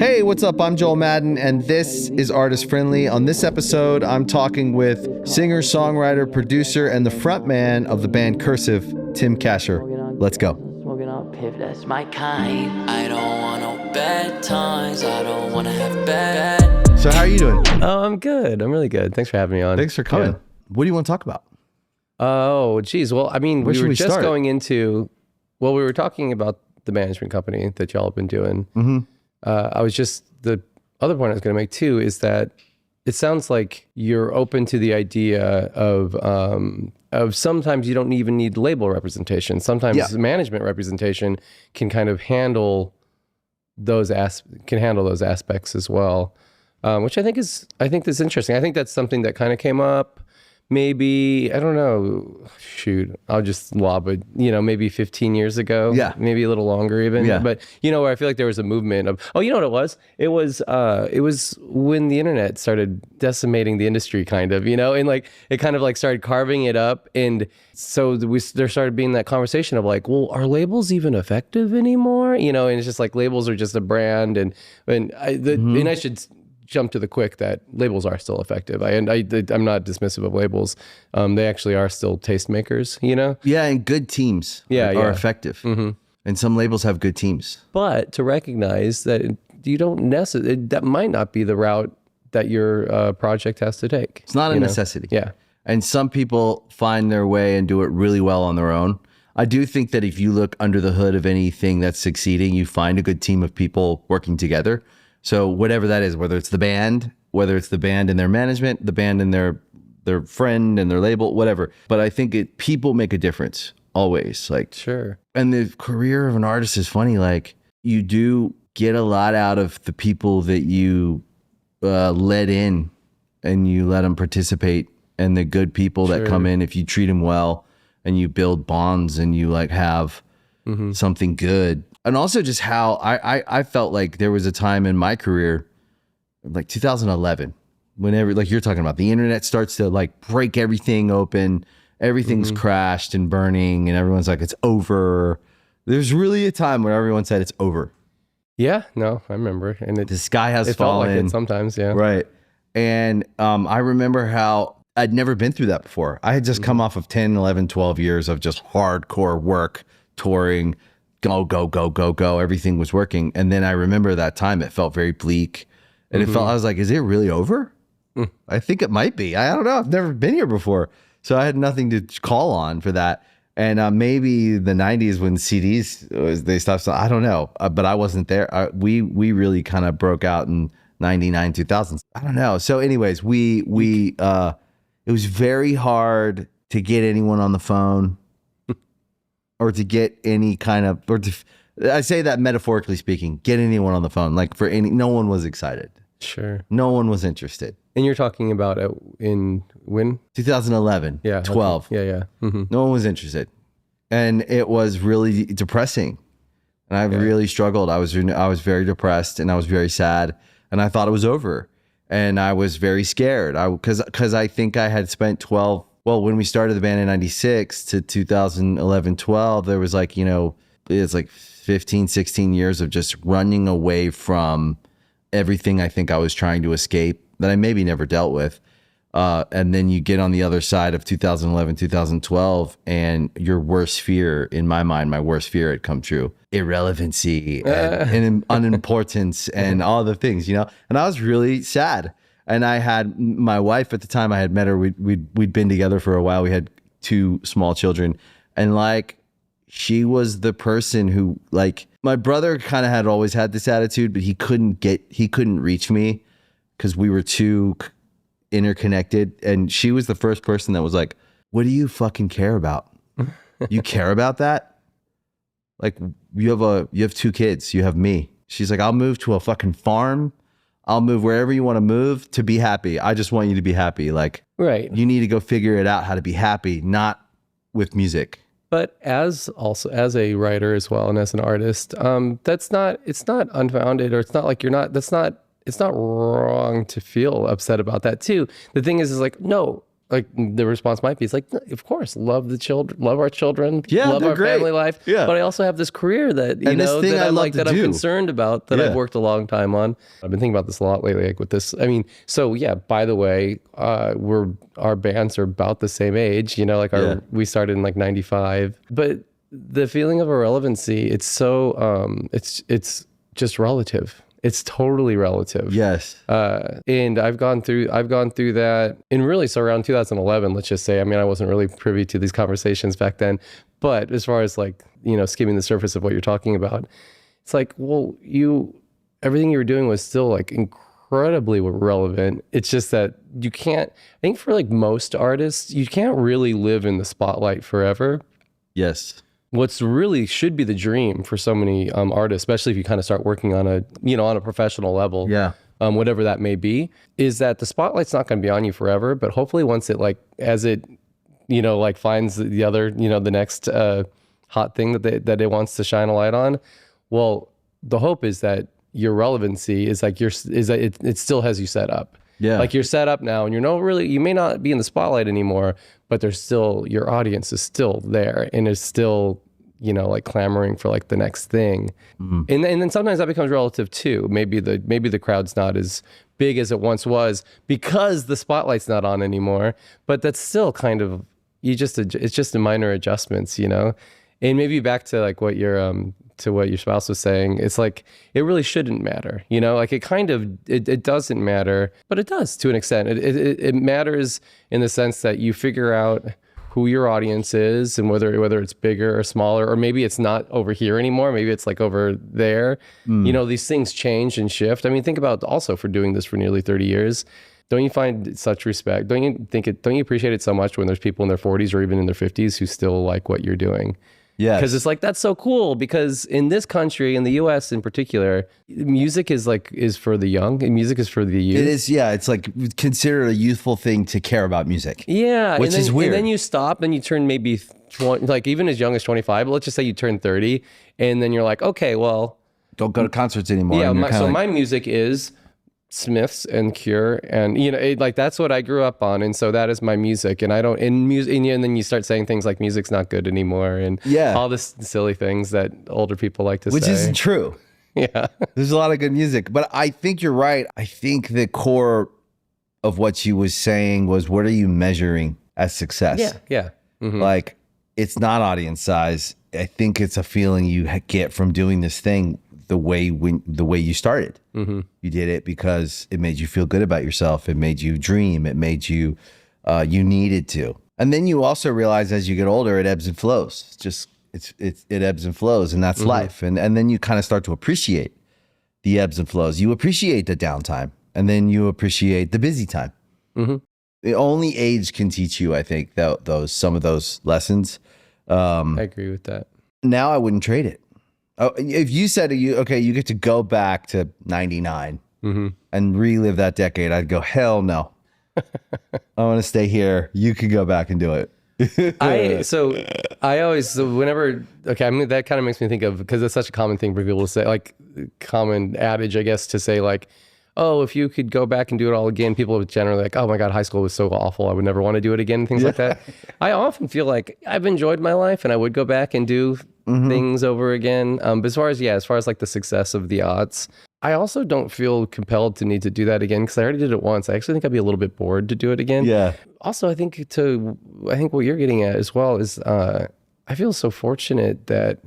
Hey, what's up? I'm Joel Madden, and this is Artist Friendly. On this episode, I'm talking with singer, songwriter, producer, and the frontman of the band Cursive, Tim Kasher. Let's go. Smoking on piff, that's my kind. I don't want no bad times. I don't want to have bad. So how are you doing? Oh, I'm good. I'm really good. Thanks for having me on. Thanks for coming. Yeah. What do you want to talk about? Oh, geez. Well, I mean, Where we should were we just start? going into, we were talking about the management company that y'all have been doing. Mm-hmm. The other point I was going to make too is that it sounds like you're open to the idea of sometimes you don't even need label representation. Sometimes management representation can kind of handle those aspects as well, which I think is interesting. I think that's something that kind of came up. Maybe, I don't know, shoot, I'll just lob it, maybe 15 years ago. Yeah. Maybe a little longer even. Yeah. But, where I feel like there was a movement of, you know what it was? It was when the internet started decimating the industry kind of, and like, it kind of like started carving it up. And so there started being that conversation of like, well, are labels even effective anymore? And it's just like labels are just a brand. And I should jump to the quick that labels are still effective. I'm not dismissive of labels. They actually are still tastemakers, Yeah, and good teams are effective. Mm-hmm. And some labels have good teams. But to recognize that you don't necessarily, that might not be the route that your project has to take. It's not a necessity. Yeah. And some people find their way and do it really well on their own. I do think that if you look under the hood of anything that's succeeding, you find a good team of people working together. So whatever that is, whether it's the band and their management, the band and their friend and their label, whatever. But I think people make a difference always. Like, sure. And the career of an artist is funny. Like, you do get a lot out of the people that you let in and you let them participate, and the good people that come in, if you treat them well and you build bonds and you like have something good. And also just how I felt like there was a time in my career, like 2011, whenever, like you're talking about, the internet starts to like break everything open, everything's crashed and burning, and everyone's like, it's over. There's really a time where everyone said it's over. Yeah, no, I remember. And the sky has it fallen. Felt like it sometimes, yeah. Right. And I remember how I'd never been through that before. I had just come off of 10, 11, 12 years of just hardcore work, touring, go. Everything was working. And then I remember that time it felt very bleak. And I was like, is it really over? I think it might be. I don't know. I've never been here before. So I had nothing to call on for that. And maybe the 90s when CDs, they stopped. I don't know. But I wasn't there. We really kind of broke out in 99, 2000. I don't know. So anyways, it was very hard to get anyone on the phone. Or to get any kind of, I say that metaphorically speaking, get anyone on the phone. Like no one was excited. Sure. No one was interested. And you're talking about in when? 2011. Yeah. 12. Okay. Yeah. Mm-hmm. No one was interested. And it was really depressing. And I really struggled. I was very depressed and I was very sad. And I thought it was over. And I was very scared. Because I think I had spent when we started the band in 96 to 2011, 12, there was like, it's like 15, 16 years of just running away from everything I think I was trying to escape that I maybe never dealt with. And then you get on the other side of 2011, 2012, and your worst fear, in my mind, my worst fear had come true. Irrelevancy and unimportance and all the things, And I was really sad. And I had my wife at the time. I had met her. We'd been together for a while. We had 2 small children, and like she was the person who, like, my brother kind of had always had this attitude, but he couldn't reach me because we were too interconnected. And she was the first person that was like, "What do you fucking care about? You care about that? Like, you have 2 kids. You have me." She's like, "I'll move to a fucking farm. I'll move wherever you want to move to be happy. I just want you to be happy. Like, right. You need to go figure it out how to be happy, not with music." But as a writer as well and as an artist, it's not unfounded, or it's not like it's not wrong to feel upset about that too. The thing is like, no, like the response might be, it's like, of course, love the children, love our children, Yeah, love they're our great. family life. Yeah. But I also have this career that, you And this know, thing that I I'm love like, to that I'm do. concerned about, that I've Yeah. worked a long time on. I've been thinking about this a lot lately, like with this. I mean, so yeah, by the way, our bands are about the same age, you know, like we started in like 95, but the feeling of irrelevancy, it's so, it's just relative. It's totally relative. Yes. And I've gone through that, and really, so around 2011, let's just say, I mean, I wasn't really privy to these conversations back then, but as far as like, you know, skimming the surface of what you're talking about, it's like, well, everything you were doing was still like incredibly relevant. It's just that you can't, I think for like most artists, you can't really live in the spotlight forever. Yes. What's really should be the dream for so many artists, especially if you kind of start working on a professional level, whatever that may be, is that the spotlight's not going to be on you forever. But hopefully, once it as it, you know, like finds the other, you know, the next hot thing that it wants to shine a light on, well, the hope is that your relevancy is like that it still has you set up. Yeah. Like you're set up now, and you may not be in the spotlight anymore, but there's still, your audience is still there and is still, you know, like clamoring for like the next thing. And then sometimes that becomes relative too. Maybe the crowd's not as big as it once was because the spotlight's not on anymore, but that's still kind of, it's just a minor adjustments, you know? And maybe back to like what your spouse was saying, it's like, it really shouldn't matter, you know, like it doesn't matter, but it does to an extent. It matters in the sense that you figure out who your audience is and whether it's bigger or smaller, or maybe it's not over here anymore. Maybe it's like over there. You know, these things change and shift. I mean, think about also for doing this for nearly 30 years. Don't you find such respect? Don't you appreciate it so much when there's people in their 40s or even in their 50s who still like what you're doing? Yeah. Because it's like, that's so cool, because in this country, in the US in particular, music is for the young, and music is for the youth. It is, yeah. It's like considered a youthful thing to care about music. Yeah. Which is weird. And then you stop and you turn maybe 20, like even as young as 25, but let's just say you turn 30, and then you're like, okay, well, Don't go to concerts anymore. yeah, And you're kinda like, my music is Smiths and Cure, and you know, like that's what I grew up on, and so that is my music. And I don't and then you start saying things like music's not good anymore, and all this silly things that older people like to say, which isn't true. Yeah, There's a lot of good music, but I think you're right. I think the core of what she was saying was, what are you measuring as success? yeah. Mm-hmm. Like, it's not audience size. I think it's a feeling you get from doing this thing the way you started. Mm-hmm. You did it because it made you feel good about yourself. It made you dream. It made you, you needed to. And then you also realize as you get older, it ebbs and flows. It ebbs and flows, and that's life. And then you kind of start to appreciate the ebbs and flows. You appreciate the downtime, and then you appreciate the busy time. The only age can teach you, I think, some of those lessons. I agree with that. Now I wouldn't trade it. Oh, if you said you get to go back to 99 and relive that decade, I'd go, hell no. I want to stay here. You could go back and do it. I mean, that kind of makes me think of, because it's such a common thing for people to say, like common adage, I guess, to say like, oh, if you could go back and do it all again, people would generally like, oh my God, high school was so awful, I would never want to do it again, things like that. I often feel like I've enjoyed my life and I would go back and do things over again. But as far as like the success of the odds, I also don't feel compelled to need to do that again, because I already did it once. I actually think I'd be a little bit bored to do it again. Yeah. Also, I think what you're getting at as well is I feel so fortunate that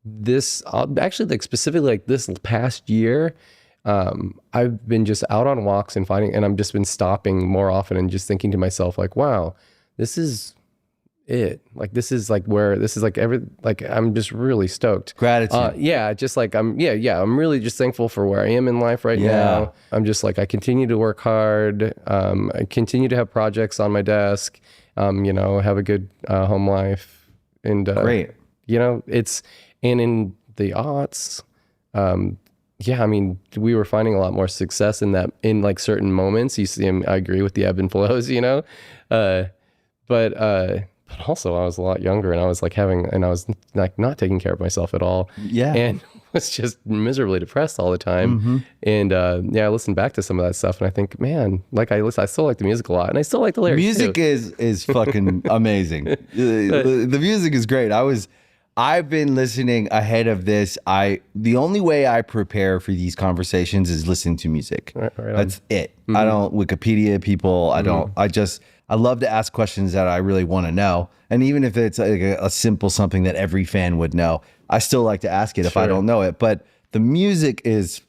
this, actually like specifically like this past year, I've been just out on walks and I've just been stopping more often and just thinking to myself like, wow, this is it. Like, this is like I'm just really stoked. Gratitude. Just like I'm really just thankful for where I am in life right now. I'm just like, I continue to work hard. I continue to have projects on my desk, have a good home life, and Great. And in the aughts, I mean, we were finding a lot more success in that, in like certain moments. You see, I agree with the ebb and flows, but also I was a lot younger, and I was like I was like not taking care of myself at all. Yeah. And was just miserably depressed all the time. And I listened back to some of that stuff, and I think, man, like I still like the music a lot, and I still like the lyrics. Music too. is fucking amazing. The music is great. I've been listening ahead of this. The only way I prepare for these conversations is listening to music. Right on. That's it. I don't Wikipedia people. I love to ask questions that I really want to know. And even if it's like a simple something that every fan would know, I still like to ask it if I don't know it. But the music is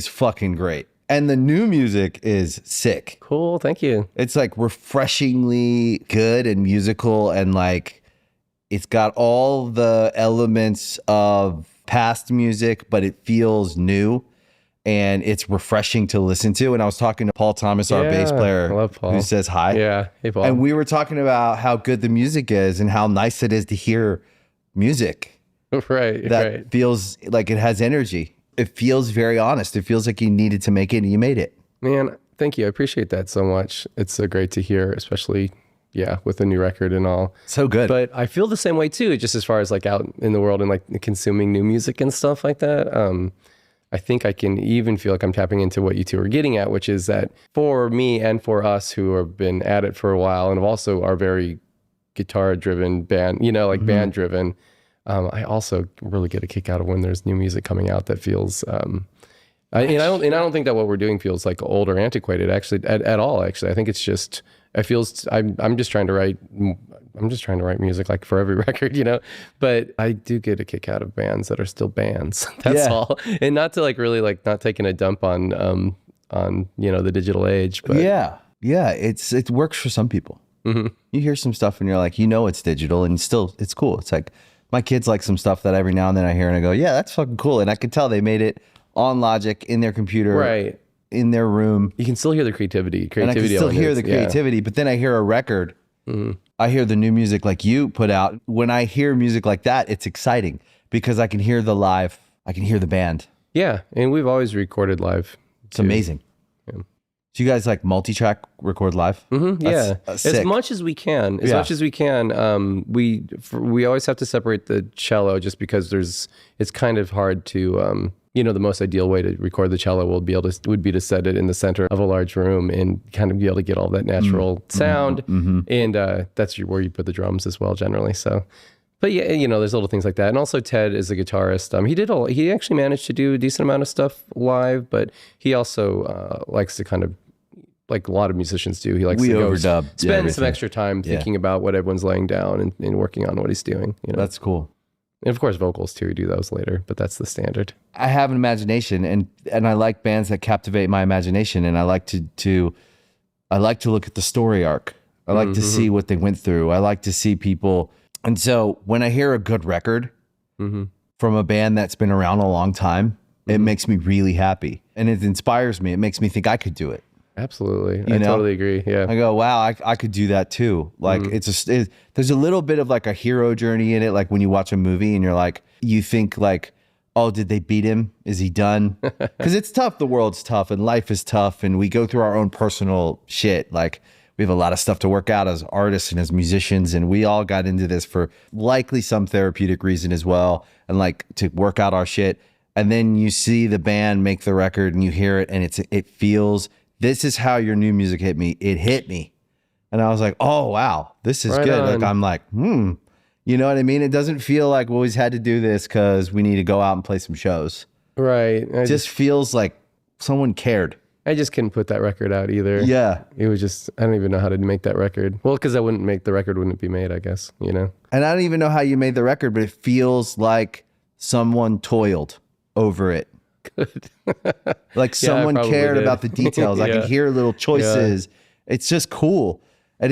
fucking great. And the new music is sick. Cool, thank you. It's like refreshingly good and musical, and like it's got all the elements of past music, but it feels new. And it's refreshing to listen to. And I was talking to Paul Thomas, our bass player, I love Paul. who says hi. Yeah, hey Paul. And we were talking about how good the music is and how nice it is to hear music that feels like it has energy. It feels very honest. It feels like you needed to make it and you made it. Man, thank you. I appreciate that so much. It's so great to hear, especially with the new record and all. So good. But I feel the same way too, just as far as like out in the world and like consuming new music and stuff like that. I think I can even feel like I'm tapping into what you two are getting at, which is that for me and for us who have been at it for a while and also are very guitar-driven band, band-driven, I also really get a kick out of when there's new music coming out that feels. I don't think that what we're doing feels like old or antiquated actually at all. Actually, I think it's just I'm just trying to write music like for every record, but I do get a kick out of bands that are still bands. That's all. And not to like really like not taking a dump on the digital age, but it works for some people. You hear some stuff and you're like, it's digital and still it's cool. It's like my kids like some stuff that every now and then I hear and I go, yeah, that's fucking cool. And I can tell they made it on Logic in their computer. Right. In their room. You can still hear the creativity. And I can still hear the creativity, but then I hear a record. I hear the new music like you put out. When I hear music like that, it's exciting because I can hear the live. I can hear the band. Yeah, and we've always recorded live. It's amazing. Yeah. So you guys like multi-track record live? As much as we can. We always have to separate the cello just because it's kind of hard to the most ideal way to record the cello would be to set it in the center of a large room and kind of be able to get all that natural sound. And that's where you put the drums as well, generally. So, but there's little things like that. And also Ted is a guitarist. He actually managed to do a decent amount of stuff live, but he also likes to kind of, like a lot of musicians do. He likes to go spend some extra time thinking about what everyone's laying down and working on what he's doing. That's cool. And of course, vocals too. We do those later, but that's the standard. I have an imagination, and I like bands that captivate my imagination, and I like to look at the story arc. I like to see what they went through. I like to see people, and so when I hear a good record from a band that's been around a long time, it makes me really happy, and it inspires me. It makes me think I could do it. Absolutely. I totally agree. Yeah. I go, wow, I could do that too. Like there's a little bit of like a hero journey in it. Like when you watch a movie and you're like, you think like, oh, did they beat him? Is he done? Because it's tough. The world's tough and life is tough. And we go through our own personal shit. Like we have a lot of stuff to work out as artists and as musicians. And we all got into this for likely some therapeutic reason as well. And like to work out our shit. And then you see the band make the record and you hear it and it feels. This is how your new music hit me. It hit me. And I was like, oh, wow, this is good. Like, I'm like, you know what I mean? It doesn't feel like we always had to do this because we need to go out and play some shows. Right. It just feels like someone cared. I just couldn't put that record out either. Yeah. It was just, I don't even know how to make that record. Well, because the record wouldn't be made, I guess, And I don't even know how you made the record, but it feels like someone toiled over it. Good. Like someone cared about the details. I can hear little choices. It's just cool. And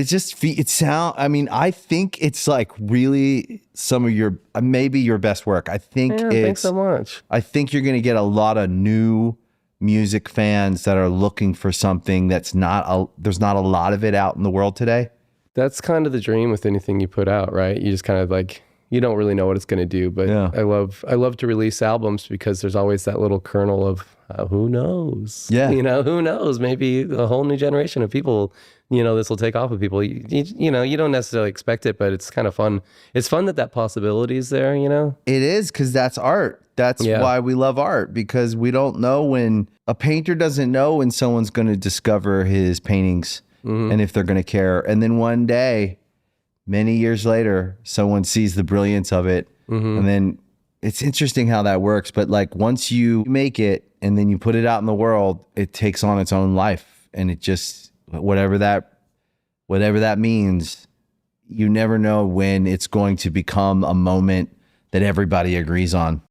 I think it's like really some of your, maybe your best work. Thanks so much. I think you're going to get a lot of new music fans that are looking for something there's not a lot of it out in the world today. That's kind of the dream with anything you put out, right? You just kind of like, you don't really know what it's going to do, but I love to release albums because there's always that little kernel of who knows? Yeah. Who knows? Maybe a whole new generation of people this will take off with people. You know, you don't necessarily expect it, but it's kind of fun. It's fun that possibility is there, It is, because that's art. That's why we love art, because we don't know when a painter doesn't know when someone's going to discover his paintings and if they're going to care. And then one day, many years later, someone sees the brilliance of it. And then it's interesting how that works. But like once you make it and then you put it out in the world, it takes on its own life. And it just, whatever that means, you never know when it's going to become a moment that everybody agrees on.